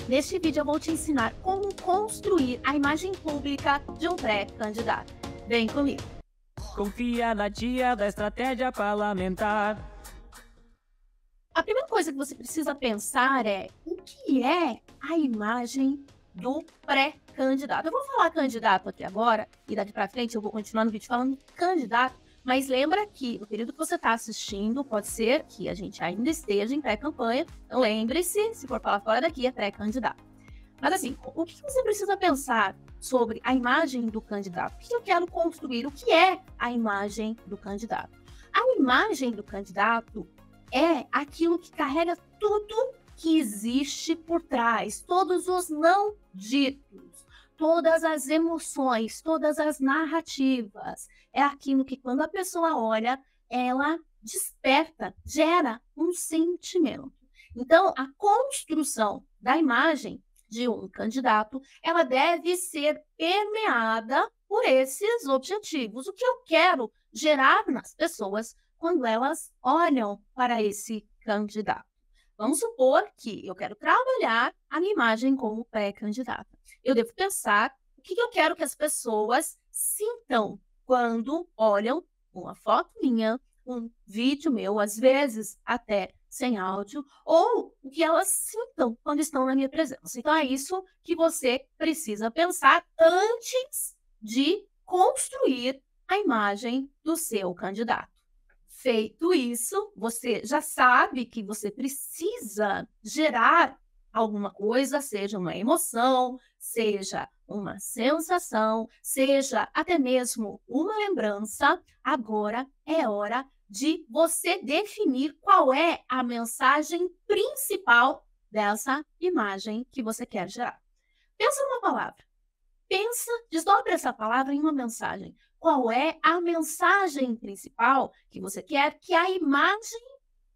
Neste vídeo eu vou te ensinar como construir a imagem pública de um pré-candidato. Vem comigo! Confia na tia da estratégia parlamentar. A primeira coisa que você precisa pensar é o que é a imagem do pré-candidato. Eu vou falar candidato aqui agora e daqui para frente eu vou continuar no vídeo falando candidato, mas lembra que no período que você está assistindo pode ser que a gente ainda esteja em pré-campanha, então lembre-se, se for falar fora daqui, é pré-candidato. Mas assim, o que você precisa pensar sobre a imagem do candidato? O que eu quero construir? O que é a imagem do candidato? A imagem do candidato é aquilo que carrega tudo que existe por trás, todos os não ditos, todas as emoções, todas as narrativas. É aquilo que quando a pessoa olha, ela desperta, gera um sentimento. Então, a construção da imagem de um candidato, ela deve ser permeada por esses objetivos. O que eu quero gerar nas pessoas quando elas olham para esse candidato. Vamos supor que eu quero trabalhar a minha imagem como pré-candidata. Eu devo pensar o que eu quero que as pessoas sintam quando olham uma foto minha, um vídeo meu, às vezes até sem áudio, ou o que elas sintam quando estão na minha presença. Então, é isso que você precisa pensar antes de construir a imagem do seu candidato. Feito isso, você já sabe que você precisa gerar alguma coisa, seja uma emoção, seja uma sensação, seja até mesmo uma lembrança. Agora é hora de você definir qual é a mensagem principal dessa imagem que você quer gerar. Pensa numa palavra. Desdobre essa palavra em uma mensagem. Qual é a mensagem principal que você quer que a imagem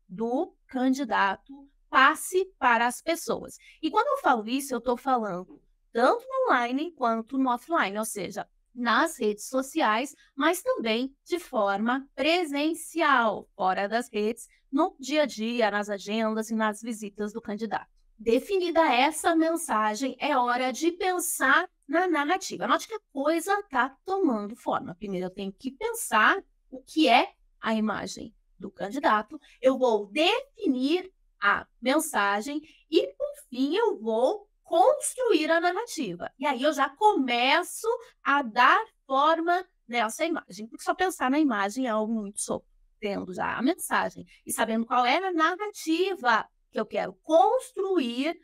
do candidato passe para as pessoas? E quando eu falo isso, eu estou falando tanto no online quanto no offline, ou seja, nas redes sociais, mas também de forma presencial, fora das redes, no dia a dia, nas agendas e nas visitas do candidato. Definida essa mensagem, é hora de pensar na narrativa. Note que a coisa está tomando forma. Primeiro, eu tenho que pensar o que é a imagem do candidato. Eu vou definir a mensagem e, por fim, eu vou construir a narrativa. E aí eu já começo a dar forma nessa imagem. Porque só pensar na imagem é algo muito solto. Tendo já a mensagem e sabendo qual é a narrativa que eu quero construir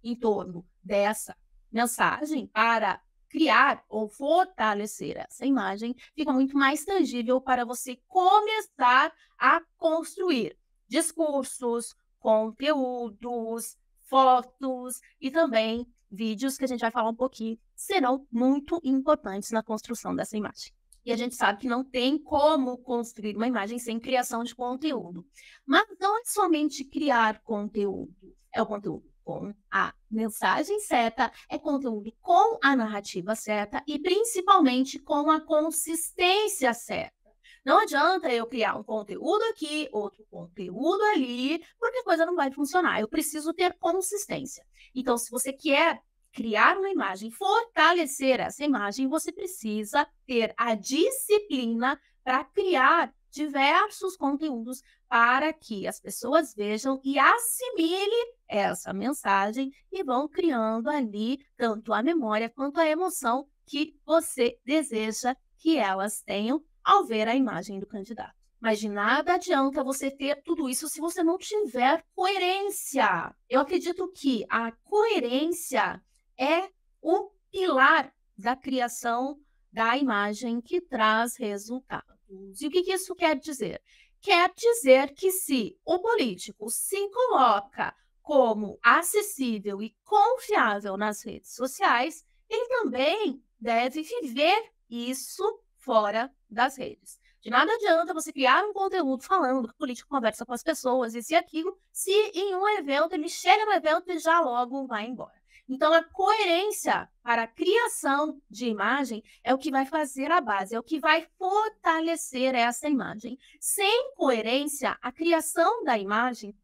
em torno dessa mensagem para criar ou fortalecer essa imagem, fica muito mais tangível para você começar a construir discursos, conteúdos, fotos e também vídeos que a gente vai falar um pouquinho, serão muito importantes na construção dessa imagem. E a gente sabe que não tem como construir uma imagem sem criação de conteúdo. Mas não é somente criar conteúdo, é o conteúdo com a mensagem certa, é conteúdo com a narrativa certa e principalmente com a consistência certa. Não adianta eu criar um conteúdo aqui, outro conteúdo ali, porque a coisa não vai funcionar. Eu preciso ter consistência. Então, se você quer criar uma imagem, fortalecer essa imagem, você precisa ter a disciplina para criar diversos conteúdos para que as pessoas vejam e assimilem essa mensagem e vão criando ali tanto a memória quanto a emoção que você deseja que elas tenham ao ver a imagem do candidato. Mas de nada adianta você ter tudo isso se você não tiver coerência. Eu acredito que a coerência é o pilar da criação da imagem que traz resultados. E o que isso quer dizer? Quer dizer que se o político se coloca como acessível e confiável nas redes sociais, ele também deve viver isso fora das redes. De nada adianta você criar um conteúdo falando que o político conversa com as pessoas, isso e aquilo, se em um evento ele chega no evento e já logo vai embora. Então, a coerência para a criação de imagem é o que vai fazer a base, é o que vai fortalecer essa imagem. Sem coerência, a criação da imagem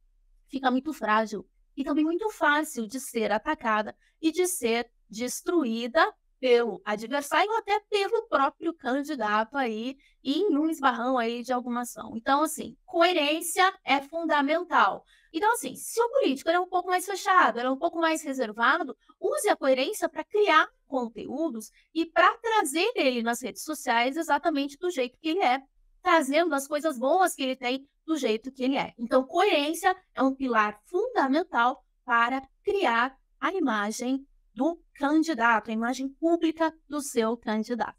fica muito frágil e também muito fácil de ser atacada e de ser destruída pelo adversário ou até pelo próprio candidato aí em um esbarrão aí de alguma ação. Então, assim, coerência é fundamental. Então, assim, se o político ele é um pouco mais fechado, ele é um pouco mais reservado, use a coerência para criar conteúdos e para trazer ele nas redes sociais exatamente do jeito que ele é, trazendo as coisas boas que ele tem do jeito que ele é. Então, coerência é um pilar fundamental para criar a imagem do candidato, a imagem pública do seu candidato.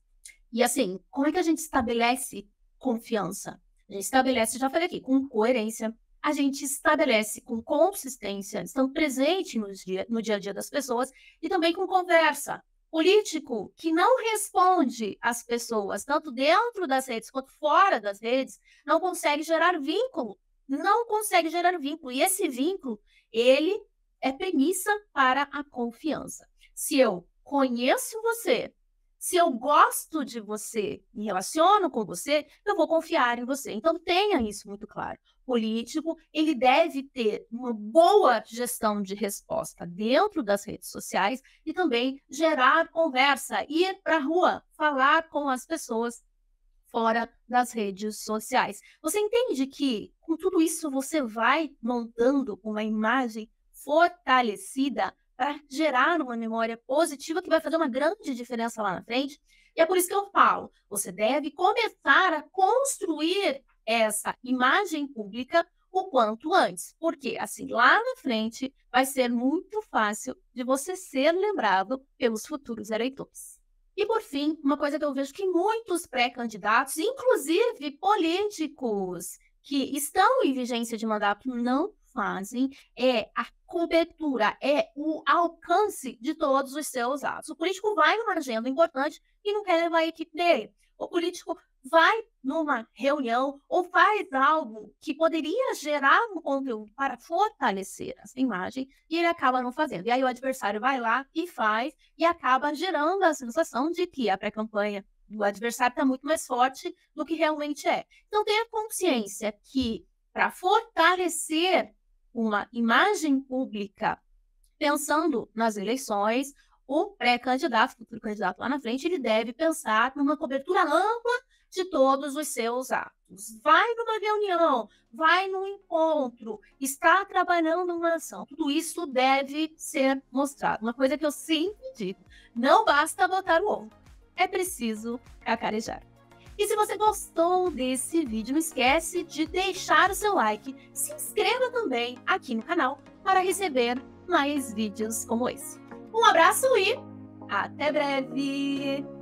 E assim, como é que a gente estabelece confiança? A gente estabelece, já falei aqui, com coerência, a gente estabelece com consistência, estando presente no dia a dia das pessoas e também com conversa. Político que não responde às pessoas, tanto dentro das redes quanto fora das redes, não consegue gerar vínculo. Não consegue gerar vínculo. E esse vínculo, ele é premissa para a confiança. Se eu conheço você, se eu gosto de você, me relaciono com você, eu vou confiar em você. Então, tenha isso muito claro. Político, ele deve ter uma boa gestão de resposta dentro das redes sociais e também gerar conversa, ir para a rua, falar com as pessoas fora das redes sociais. Você entende que, com tudo isso, você vai montando uma imagem fortalecida para gerar uma memória positiva que vai fazer uma grande diferença lá na frente? E é por isso que eu falo, você deve começar a construir essa imagem pública o quanto antes, porque assim, lá na frente, vai ser muito fácil de você ser lembrado pelos futuros eleitores. E, por fim, uma coisa que eu vejo que muitos pré-candidatos, inclusive políticos que estão em vigência de mandato, não fazem é a cobertura, é o alcance de todos os seus atos. O político vai numa agenda importante e não quer levar a equipe dele. O político vai numa reunião ou faz algo que poderia gerar um conteúdo para fortalecer essa imagem e ele acaba não fazendo. E aí o adversário vai lá e faz e acaba gerando a sensação de que a pré-campanha do adversário está muito mais forte do que realmente é. Então tenha consciência que para fortalecer uma imagem pública pensando nas eleições, o pré-candidato, futuro candidato lá na frente, ele deve pensar numa cobertura ampla de todos os seus atos. Vai numa reunião, vai num encontro, está trabalhando numa ação. Tudo isso deve ser mostrado. Uma coisa que eu sempre digo, não basta botar o ombro, é preciso cacarejar. E se você gostou desse vídeo, não esquece de deixar o seu like, se inscreva também aqui no canal para receber mais vídeos como esse. Um abraço e até breve!